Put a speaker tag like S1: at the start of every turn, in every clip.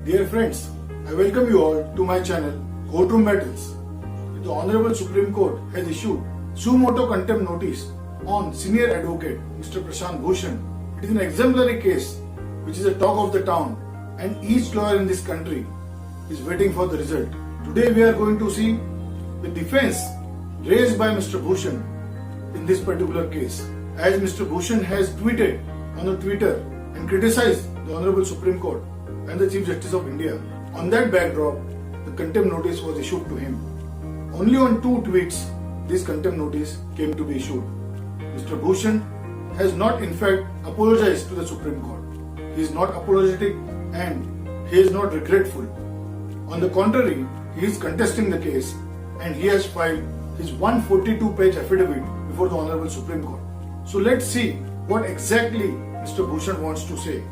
S1: Dear friends, I welcome you all to my channel Courtroom Battles. The Honorable Supreme Court has issued suo motu contempt notice on senior advocate Mr. Prashant Bhushan. It is an exemplary case which is a talk of the town and each lawyer in this country is waiting for the result. Today we are going to see the defense raised by Mr. Bhushan in this particular case. As Mr. Bhushan has tweeted on the Twitter and criticized the Honorable Supreme Court and the Chief Justice of India. On that backdrop, the contempt notice was issued to him. Only on 2 tweets this contempt notice came to be issued. Mr. Bhushan has not in fact apologized to the Supreme Court. He is not apologetic and he is not regretful. On the contrary, he is contesting the case and he has filed his 142-page affidavit before the Honorable Supreme Court. So let's see what exactly Mr. Bhushan wants to say.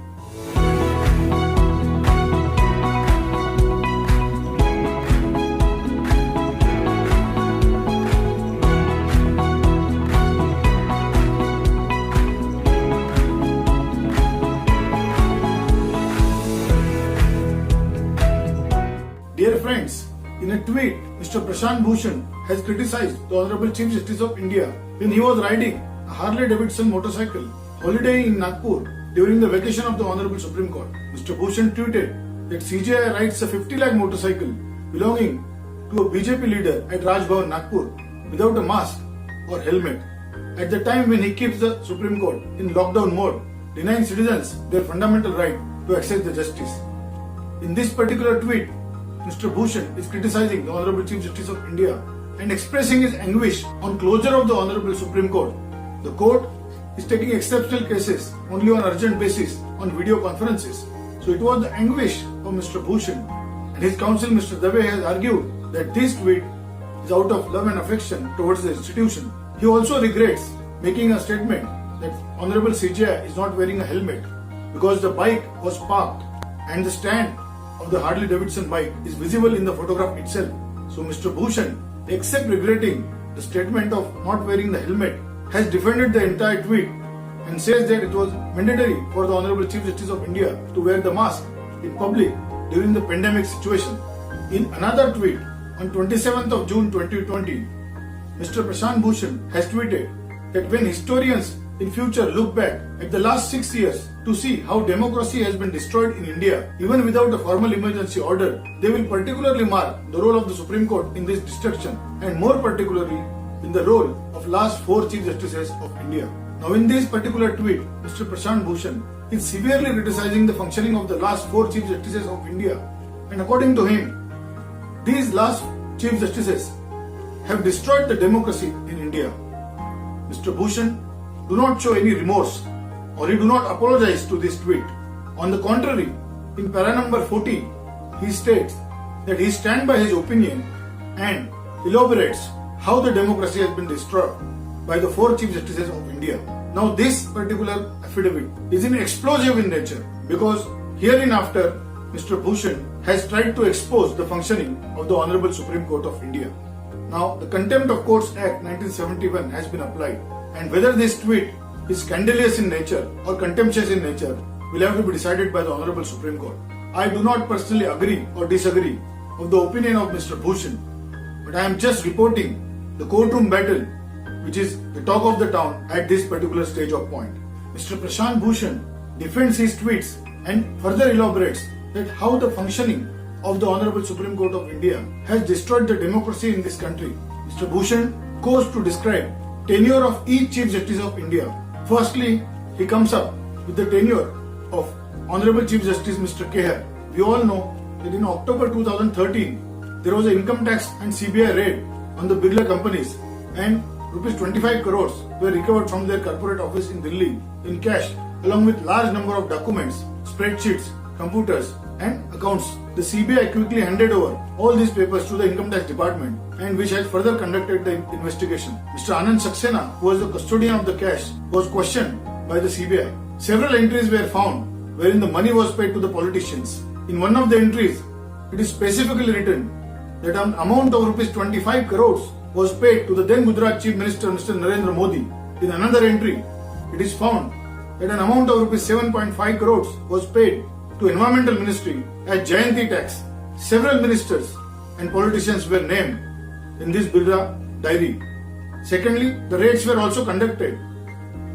S1: Dear friends, in a tweet, Mr. Prashant Bhushan has criticized the Honorable Chief Justice of India when he was riding a Harley Davidson motorcycle holidaying in Nagpur during the vacation of the Honorable Supreme Court. Mr. Bhushan tweeted that CJI rides a 50 lakh motorcycle belonging to a BJP leader at Raj Bhavan Nagpur without a mask or helmet at the time when he keeps the Supreme Court in lockdown mode, denying citizens their fundamental right to access the justice. In this particular tweet, Mr. Bhushan is criticizing the Honorable Chief Justice of India and expressing his anguish on closure of the Honorable Supreme Court. The court is taking exceptional cases only on urgent basis on video conferences. So it was the anguish of Mr. Bhushan and his counsel Mr. Dave has argued that this tweet is out of love and affection towards the institution. He also regrets making a statement that Honorable CJI is not wearing a helmet because the bike was parked and the stand of the Harley Davidson bike is visible in the photograph itself. So Mr. Bhushan, except regretting the statement of not wearing the helmet, has defended the entire tweet and says that it was mandatory for the Honorable Chief Justice of India to wear the mask in public during the pandemic situation. In another tweet on 27th of June 2020, Mr. Prashant Bhushan has tweeted that when historians in future look back at the last 6 years to see how democracy has been destroyed in India, even without a formal emergency order, they will particularly mark the role of the Supreme Court in this destruction and more particularly in the role of last 4 Chief Justices of India. Now in this particular tweet, Mr. Prashant Bhushan is severely criticizing the functioning of the last 4 Chief Justices of India, and according to him, these last Chief Justices have destroyed the democracy in India. Mr. Bhushan do not show any remorse or he do not apologize to this tweet. On the contrary, in para number 40, he states that he stands by his opinion and elaborates how the democracy has been destroyed by the 4 Chief Justices of India. Now this particular affidavit is explosive in nature because hereinafter Mr. Bhushan has tried to expose the functioning of the Honorable Supreme Court of India. Now the Contempt of Courts Act 1971 has been applied, and whether this tweet is scandalous in nature or contemptuous in nature will have to be decided by the Honorable Supreme Court. I do not personally agree or disagree with the opinion of Mr. Bhushan, but I am just reporting the courtroom battle which is the talk of the town at this particular stage of point. Mr. Prashant Bhushan defends his tweets and further elaborates that how the functioning of the Honorable Supreme Court of India has destroyed the democracy in this country. Mr. Bhushan goes to describe tenure of each Chief Justice of India. Firstly, he comes up with the tenure of Honorable Chief Justice Mr. Kehar. We all know that in October 2013, there was an income tax and CBI raid on the Birla companies and rupees 25 crores were recovered from their corporate office in Delhi in cash along with large number of documents, spreadsheets, computers and accounts. The CBI quickly handed over all these papers to the Income Tax Department and which has further conducted the investigation. Mr. Anand Saxena, who was the custodian of the cash, was questioned by the CBI. Several entries were found wherein the money was paid to the politicians. In one of the entries, it is specifically written that an amount of rupees 25 crores was paid to the then Gujarat Chief Minister Mr. Narendra Modi. In another entry, it is found that an amount of rupees 7.5 crores was paid to Environmental Ministry as Jayanti tax. Several ministers and politicians were named in this Birla diary. Secondly, the raids were also conducted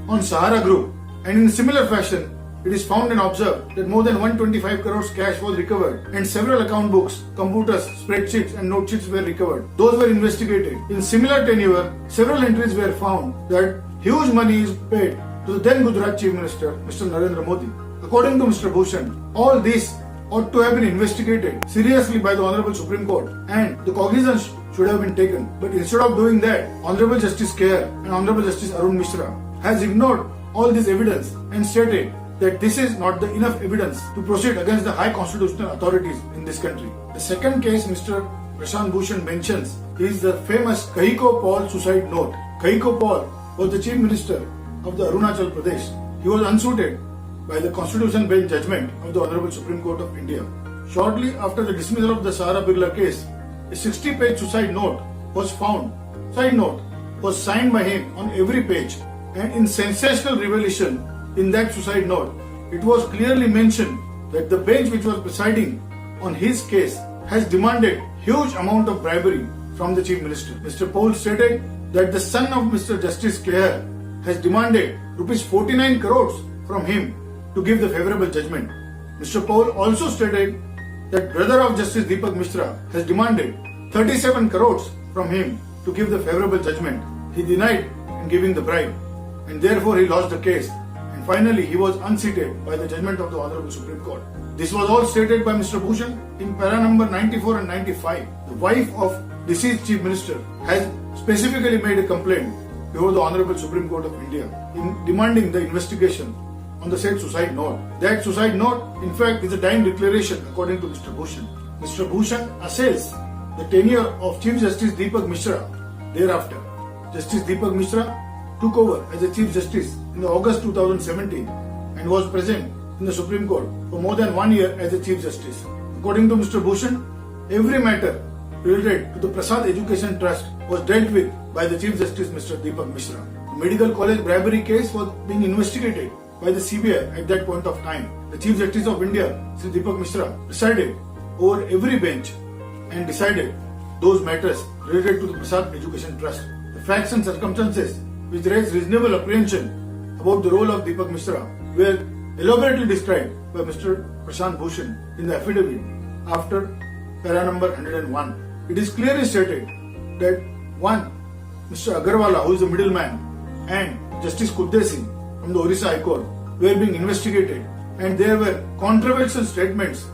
S1: on Sahara Group, and in similar fashion, it is found and observed that more than 125 crores cash was recovered and several account books, computers, spreadsheets and note sheets were recovered. Those were investigated. In similar tenure, several entries were found that huge money is paid to the then Gujarat Chief Minister, Mr. Narendra Modi. According to Mr. Bhushan, all this ought to have been investigated seriously by the Honorable Supreme Court and the cognizance should have been taken. But instead of doing that, Honorable Justice Kher and Honorable Justice Arun Mishra has ignored all this evidence and stated that this is not the enough evidence to proceed against the high constitutional authorities in this country. The second case Mr. Prashant Bhushan mentions is the famous Kahiko Paul suicide note. Kahiko Paul was the Chief Minister of the Arunachal Pradesh. He was unsuited by the Constitution Bench judgment of the Honorable Supreme Court of India. Shortly after the dismissal of the Sahara Birla case, a 60-page suicide note was found. Suicide note was signed by him on every page, and in sensational revelation in that suicide note, it was clearly mentioned that the bench which was presiding on his case has demanded huge amount of bribery from the Chief Minister. Mr. Paul stated that the son of Mr. Justice Kher has demanded rupees 49 crores from him to give the favorable judgment. Mr. Paul also stated that brother of Justice Deepak Mishra has demanded 37 crores from him to give the favorable judgment. He denied in giving the bribe and therefore he lost the case. Finally, he was unseated by the judgment of the Honorable Supreme Court. This was all stated by Mr. Bhushan in para number 94 and 95. The wife of deceased Chief Minister has specifically made a complaint before the Honorable Supreme Court of India in demanding the investigation on the said suicide note. That suicide note, in fact, is a dying declaration according to Mr. Bhushan. Mr. Bhushan assails the tenure of Chief Justice Deepak Mishra. Thereafter, Justice Deepak Mishra took over as a Chief Justice in August 2017 and was present in the Supreme Court for more than 1 year as a Chief Justice. According to Mr. Bhushan, every matter related to the Prasad Education Trust was dealt with by the Chief Justice Mr. Deepak Mishra. The Medical College bribery case was being investigated by the CBI at that point of time. The Chief Justice of India, Sri Deepak Mishra, presided over every bench and decided those matters related to the Prasad Education Trust. The facts and circumstances which raised reasonable apprehension about the role of Deepak Mishra were elaborately described by Mr. Prashant Bhushan in the affidavit after para number 101. It is clearly stated that one, Mr. Agarwala, who is the middleman, and Justice Kuddesi from the Orissa High Court were being investigated, and there were controversial statements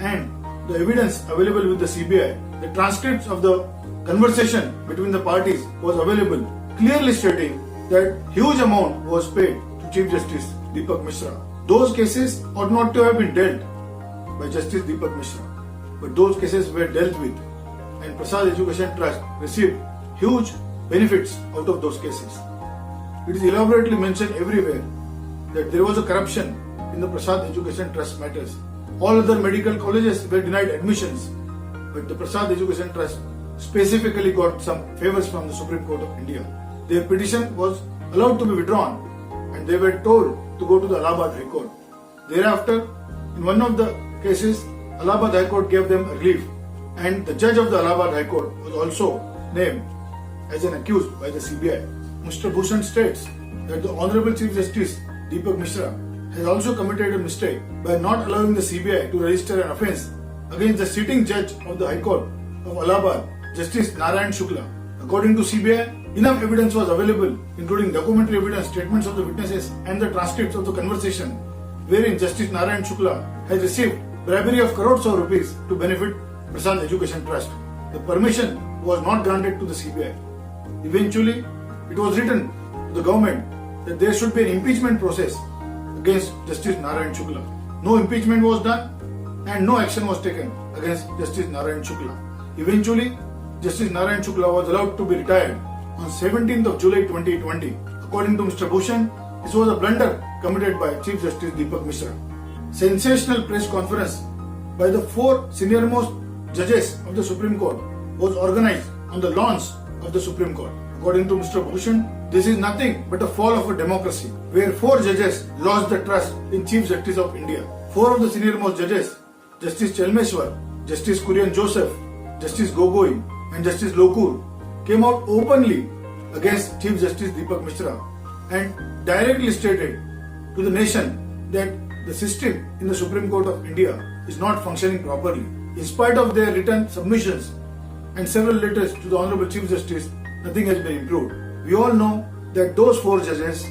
S1: and the evidence available with the CBI. The transcripts of the conversation between the parties was available, clearly stating that huge amount was paid to Chief Justice Deepak Mishra. Those cases ought not to have been dealt by Justice Deepak Mishra, but those cases were dealt with, and Prasad Education Trust received huge benefits out of those cases. It is elaborately mentioned everywhere that there was a corruption in the Prasad Education Trust matters. All other medical colleges were denied admissions, but the Prasad Education Trust specifically got some favors from the Supreme Court of India. Their petition was allowed to be withdrawn and they were told to go to the Allahabad High Court. Thereafter, in one of the cases, Allahabad High Court gave them relief and the judge of the Allahabad High Court was also named as an accused by the CBI. Mr. Bhushan states that the Honorable Chief Justice Deepak Mishra has also committed a mistake by not allowing the CBI to register an offence against the sitting judge of the High Court of Allahabad, Justice Narayan Shukla. According to CBI, enough evidence was available, including documentary evidence, statements of the witnesses, and the transcripts of the conversation, wherein Justice Narayan Shukla has received bribery of crores of rupees to benefit Prasad Education Trust. The permission was not granted to the CBI. Eventually, it was written to the government that there should be an impeachment process against Justice Narayan Shukla. No impeachment was done and no action was taken against Justice Narayan Shukla. Eventually, Justice Narayan Shukla was allowed to be retired on 17th of July 2020. According to Mr. Bhushan, this was a blunder committed by Chief Justice Deepak Mishra. Sensational press conference by the four senior-most judges of the Supreme Court was organized on the lawns of the Supreme Court. According to Mr. Bhushan, this is nothing but a fall of a democracy, where four judges lost the trust in Chief Justice of India. Four of the senior most judges, Justice Chelmeshwar, Justice Kurian Joseph, Justice Gogoi and Justice Lokur, came out openly against Chief Justice Deepak Mishra and directly stated to the nation that the system in the Supreme Court of India is not functioning properly. In spite of their written submissions and several letters to the Honorable Chief Justice, nothing has been improved. We all know that those four judges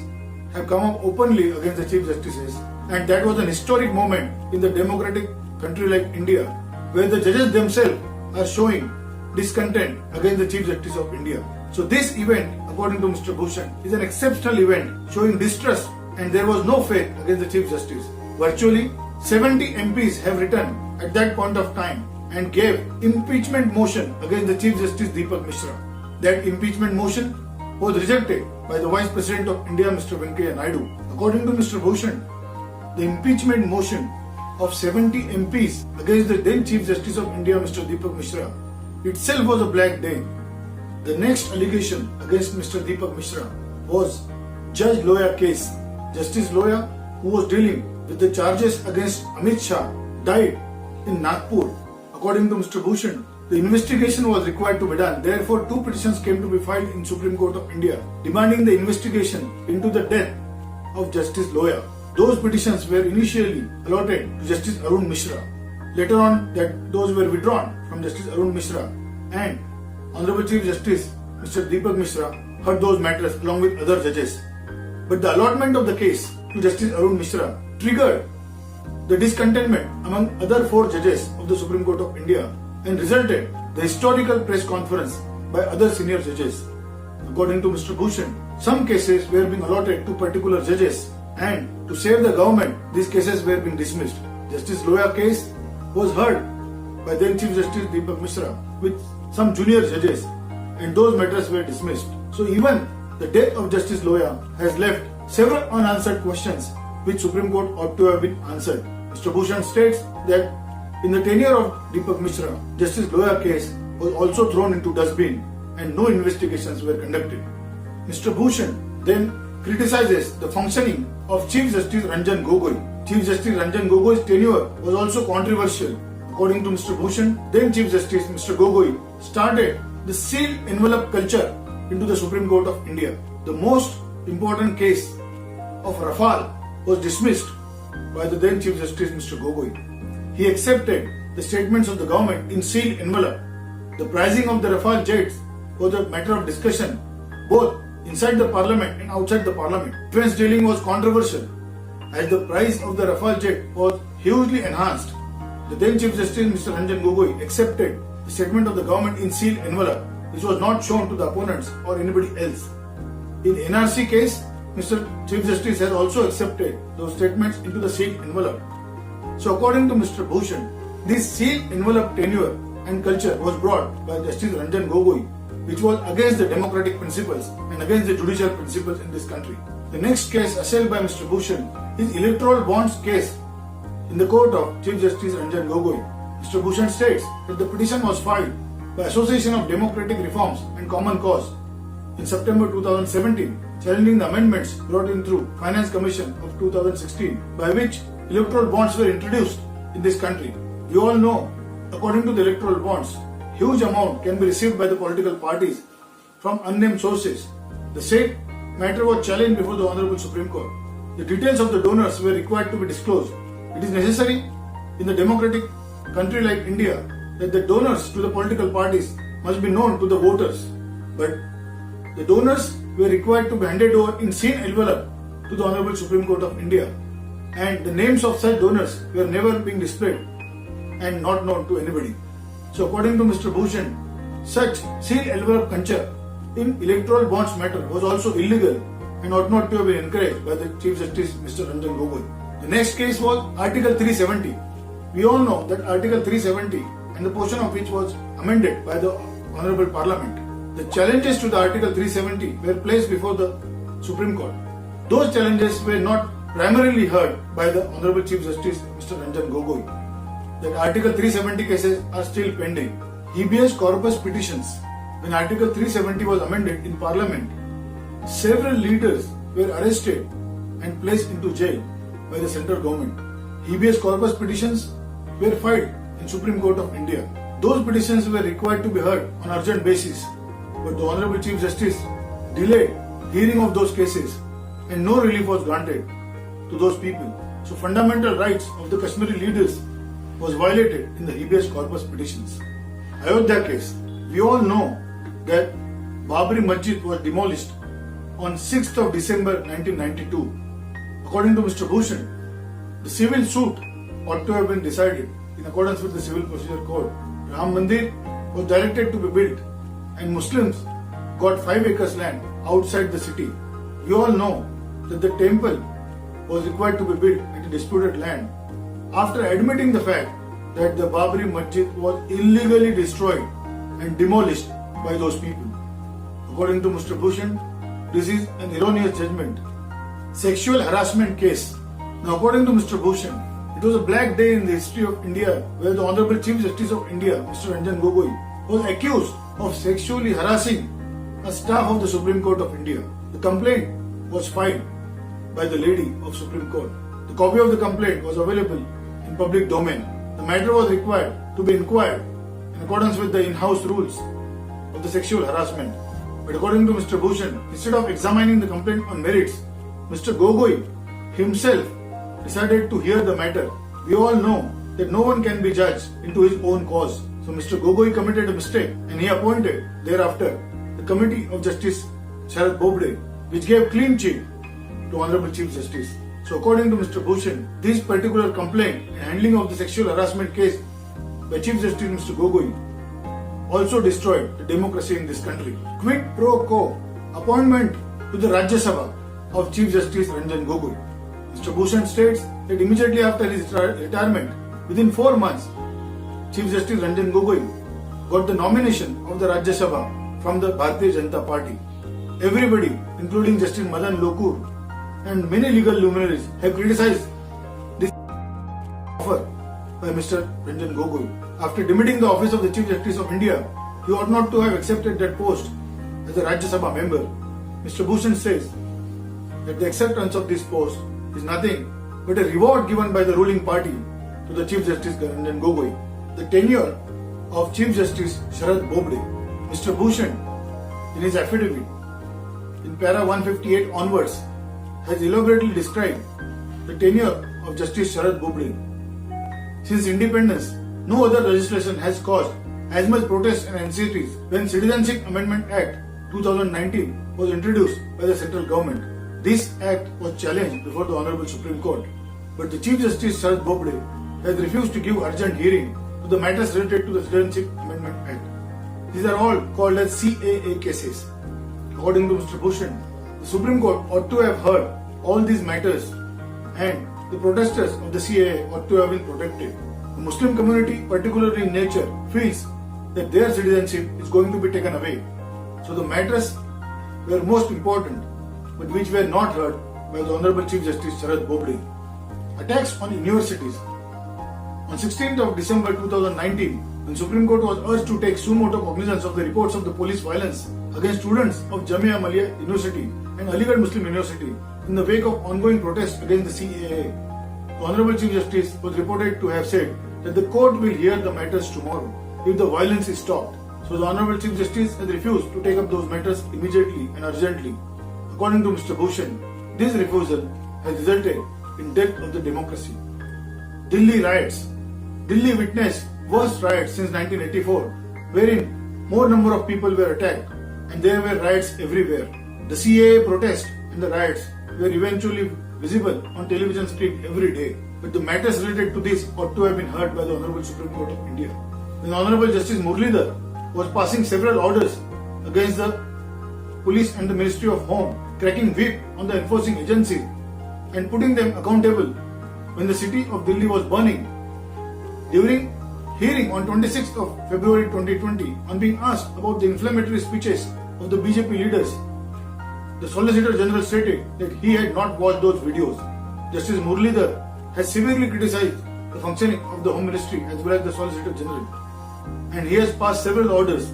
S1: have come up openly against the Chief Justices, and that was an historic moment in the democratic country like India, where the judges themselves are showing discontent against the Chief Justice of India. So this event, according to Mr. Bhushan, is an exceptional event showing distrust, and there was no faith against the Chief Justice. Virtually 70 MPs have written at that point of time and gave impeachment motion against the Chief Justice Deepak Mishra. That impeachment motion was rejected by the Vice President of India, Mr. Venkaiah Naidu. According to Mr. Bhushan, the impeachment motion of 70 MPs against the then Chief Justice of India, Mr. Deepak Mishra, itself was a black day. The next allegation against Mr. Deepak Mishra was Judge Loya case. Justice Loya, who was dealing with the charges against Amit Shah, died in Nagpur. According to Mr. Bhushan, the investigation was required to be done. Therefore, two petitions came to be filed in Supreme Court of India demanding the investigation into the death of Justice Loya. Those petitions were initially allotted to Justice Arun Mishra. Later on, those were withdrawn from Justice Arun Mishra, and Honorable Chief Justice Mr. Deepak Mishra heard those matters along with other judges. But the allotment of the case to Justice Arun Mishra triggered the discontentment among other four judges of the Supreme Court of India and resulted the historical press conference by other senior judges. According to Mr. Bhushan, some cases were being allotted to particular judges, and to save the government, these cases were being dismissed. Justice Loya case was heard by then Chief Justice Deepak Mishra with some junior judges, and those matters were dismissed. So even the death of Justice Loya has left several unanswered questions which Supreme Court ought to have been answered. Mr. Bhushan states that in the tenure of Deepak Mishra, Justice Loya case was also thrown into dustbin and no investigations were conducted. Mr. Bhushan then criticizes the functioning of Chief Justice Ranjan Gogoi. Chief Justice Ranjan Gogoi's tenure was also controversial. According to Mr. Bhushan, then Chief Justice Mr. Gogoi started the sealed envelope culture into the Supreme Court of India. The most important case of Rafale was dismissed by the then Chief Justice Mr. Gogoi. He accepted the statements of the government in sealed envelope. The pricing of the Rafale jets was a matter of discussion both inside the parliament and outside the parliament. Defense dealing was controversial as the price of the Rafale jet was hugely enhanced. The then Chief Justice Mr. Ranjan Gogoi accepted the statement of the government in sealed envelope, which was not shown to the opponents or anybody else. In NRC case, Mr. Chief Justice has also accepted those statements into the sealed envelope. So according to Mr. Bhushan, this sealed envelope tenure and culture was brought by Justice Ranjan Gogoi, which was against the democratic principles and against the judicial principles in this country. The next case assailed by Mr. Bhushan is electoral bonds case in the court of Chief Justice Ranjan Gogoi. Mr. Bhushan states that the petition was filed by Association of Democratic Reforms and Common Cause in September 2017, challenging the amendments brought in through Finance Commission of 2016, by which electoral bonds were introduced in this country. We all know, according to the electoral bonds, huge amount can be received by the political parties from unnamed sources. The said matter was challenged before the Honorable Supreme Court. The details of the donors were required to be disclosed. It is necessary in the democratic country like India that the donors to the political parties must be known to the voters. But the donors were required to be handed over in sealed envelope to the Honorable Supreme Court of India, and the names of such donors were never being displayed and not known to anybody. So according to Mr. Bhushan, such sealed envelope culture in electoral bonds matter was also illegal and ought not to have been encouraged by the Chief Justice Mr. Ranjan Gogoi. The next case was Article 370. We all know that Article 370 and the portion of which was amended by the Honorable Parliament. The challenges to the Article 370 were placed before the Supreme Court. Those challenges were not primarily heard by the Honorable Chief Justice Mr. Ranjan Gogoi. That Article 370 cases are still pending. Habeas corpus petitions. When Article 370 was amended in Parliament, several leaders were arrested and placed into jail by the central government. habeas corpus petitions were filed in Supreme Court of India. Those petitions were required to be heard on urgent basis, but the Honorable Chief Justice delayed hearing of those cases and no relief was granted to those people. So fundamental rights of the Kashmiri leaders was violated in the habeas corpus petitions. Ayodhya case. We all know that Babri Masjid was demolished on 6th of December 1992. According to Mr. Bhushan, the civil suit ought to have been decided in accordance with the Civil Procedure Code. Ram Mandir was directed to be built and Muslims got 5 acres land outside the city. We all know that the temple was required to be built at a disputed land. After admitting the fact that the Babri Masjid was illegally destroyed and demolished by those people. According to Mr. Bhushan, this is an erroneous judgment. Sexual harassment case. Now according to Mr. Bhushan, it was a black day in the history of India where the Honorable Chief Justice of India, Mr. Ranjan Gogoi, was accused of sexually harassing a staff of the Supreme Court of India. The complaint was filed by the lady of Supreme Court. The copy of the complaint was available in public domain. The matter was required to be inquired in accordance with the in-house rules of the sexual harassment. But according to Mr. Bhushan, instead of examining the complaint on merits, Mr. Gogoi himself decided to hear the matter. We all know that no one can be judged into his own cause. So Mr. Gogoi committed a mistake and he appointed thereafter the Committee of Justice Sharad Bobde, which gave clean sheet to Honorable Chief Justice. So according to Mr. Bhushan, this particular complaint and handling of the sexual harassment case by Chief Justice Mr. Gogoi also destroyed the democracy in this country. Quid pro quo appointment to the Rajya Sabha of Chief Justice Ranjan Gogoi. Mr. Bhushan states that immediately after his retirement, within 4 months, Chief Justice Ranjan Gogoi got the nomination of the Rajya Sabha from the Bharatiya Janata Party. Everybody, including Justice Madan Lokur and many legal luminaries, have criticized this offer by Mr. Ranjan Gogoi. After demitting the office of the Chief Justice of India, he ought not to have accepted that post as a Rajya Sabha member. Mr. Bhushan says that the acceptance of this post is nothing but a reward given by the ruling party to the Chief Justice Ranjan Gogoi. The tenure of Chief Justice Sharad Bobde. Mr. Bhushan, in his affidavit, in para 158 onwards, has elaborately described the tenure of Justice Sharad Bobde. Since independence, no other legislation has caused as much protest and anxieties when Citizenship Amendment Act 2019 was introduced by the central government. This act was challenged before the Honorable Supreme Court, but the Chief Justice Sharad Bobde has refused to give urgent hearing to the matters related to the Citizenship Amendment Act. These are all called as CAA cases. According to Mr. Bhushan, the Supreme Court ought to have heard all these matters and the protesters of the CAA ought to have been protected. The Muslim community, particularly in nature, feels that their citizenship is going to be taken away. So the matters were most important, but which were not heard by the Honorable Chief Justice Sharad Bobde. Attacks on universities. On 16th of December 2019, the Supreme Court was urged to take suo motu cognizance of the reports of the police violence against students of Jamia Millia University and Aligarh Muslim University in the wake of ongoing protests against the CAA. The Honorable Chief Justice was reported to have said that the court will hear the matters tomorrow if the violence is stopped. So the Honorable Chief Justice has refused to take up those matters immediately and urgently. According to Mr. Bhushan, this refusal has resulted in death of the democracy. Delhi riots. Delhi witnessed worst riots since 1984, wherein more number of people were attacked and there were riots everywhere. The CAA protest and the riots were eventually visible on television screen every day, but the matters related to this ought to have been heard by the Honorable Supreme Court of India. When Honorable Justice Muralidhar was passing several orders against the police and the Ministry of Home, cracking whip on the enforcing agencies and putting them accountable when the city of Delhi was burning. During hearing on 26th of February 2020, on being asked about the inflammatory speeches of the BJP leaders, the Solicitor General stated that he had not watched those videos. Justice Muralidhar has severely criticized the functioning of the Home Ministry as well as the Solicitor General, and he has passed several orders.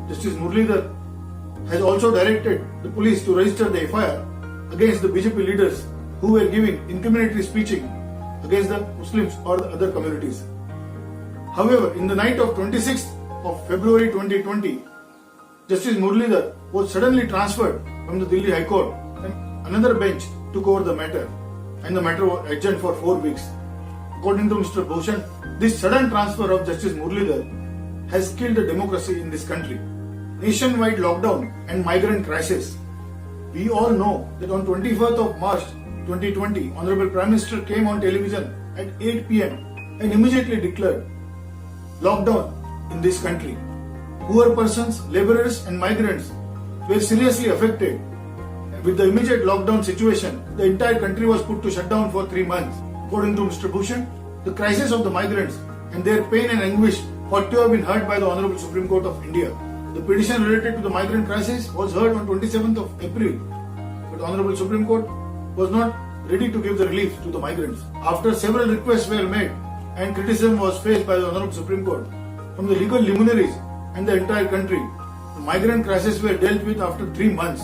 S1: Justice Muralidhar has also directed the police to register the FIR against the BJP leaders who were giving incriminatory speeching against the Muslims or the other communities. However, in the night of 26th of February 2020, Justice Muralidhar was suddenly transferred from the Delhi High Court and another bench took over the matter and the matter was adjourned for 4 weeks. According to Mr. Bhushan, this sudden transfer of Justice Muralidhar has killed the democracy in this country. Nationwide lockdown and migrant crisis. We all know that on 24th of March 2020, Honorable Prime Minister came on television at 8 p.m. and immediately declared lockdown in this country. Poor persons, laborers and migrants were seriously affected. With the immediate lockdown situation, the entire country was put to shut down for 3 months. According to Mr. Bhushan, the crisis of the migrants and their pain and anguish ought to have been heard by the Honorable Supreme Court of India. The petition related to the migrant crisis was heard on 27th of April, but the Honorable Supreme Court was not ready to give the relief to the migrants. After several requests were made and criticism was faced by the Honorable Supreme Court from the legal luminaries and the entire country, the migrant crisis were dealt with after 3 months,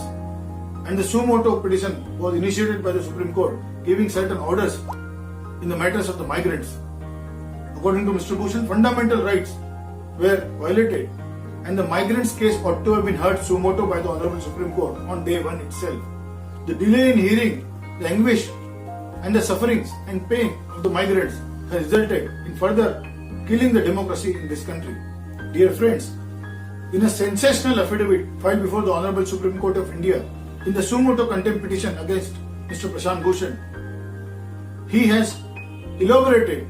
S1: and the suo motu petition was initiated by the Supreme Court, giving certain orders in the matters of the migrants. According to Mr. Bhushan, fundamental rights were violated and the migrants' case ought to have been heard suo motu by the Honorable Supreme Court on day 1 itself. The delay in hearing, the anguish and the sufferings and pain of the migrants has resulted in further killing the democracy in this country. Dear friends, in a sensational affidavit filed before the Honorable Supreme Court of India in the suo motu contempt petition against Mr. Prashant Bhushan, he has elaborated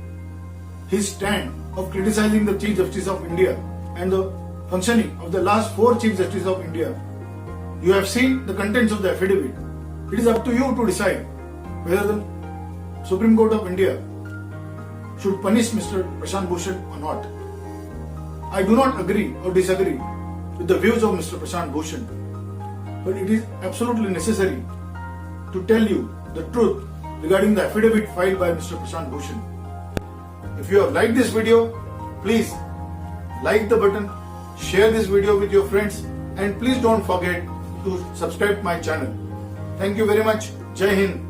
S1: his stand of criticizing the Chief Justice of India and the functioning of the last 4 Chief Justices of India. You have seen the contents of the affidavit. It is up to you to decide whether the Supreme Court of India should punish Mr. Prashant Bhushan or not. I do not agree or disagree with the views of Mr. Prashant Bhushan, but it is absolutely necessary to tell you the truth regarding the affidavit filed by Mr. Prashant Bhushan. If you have liked this video, please like the button, share this video with your friends, and please don't forget to subscribe my channel. Thank you very much. Jai Hind.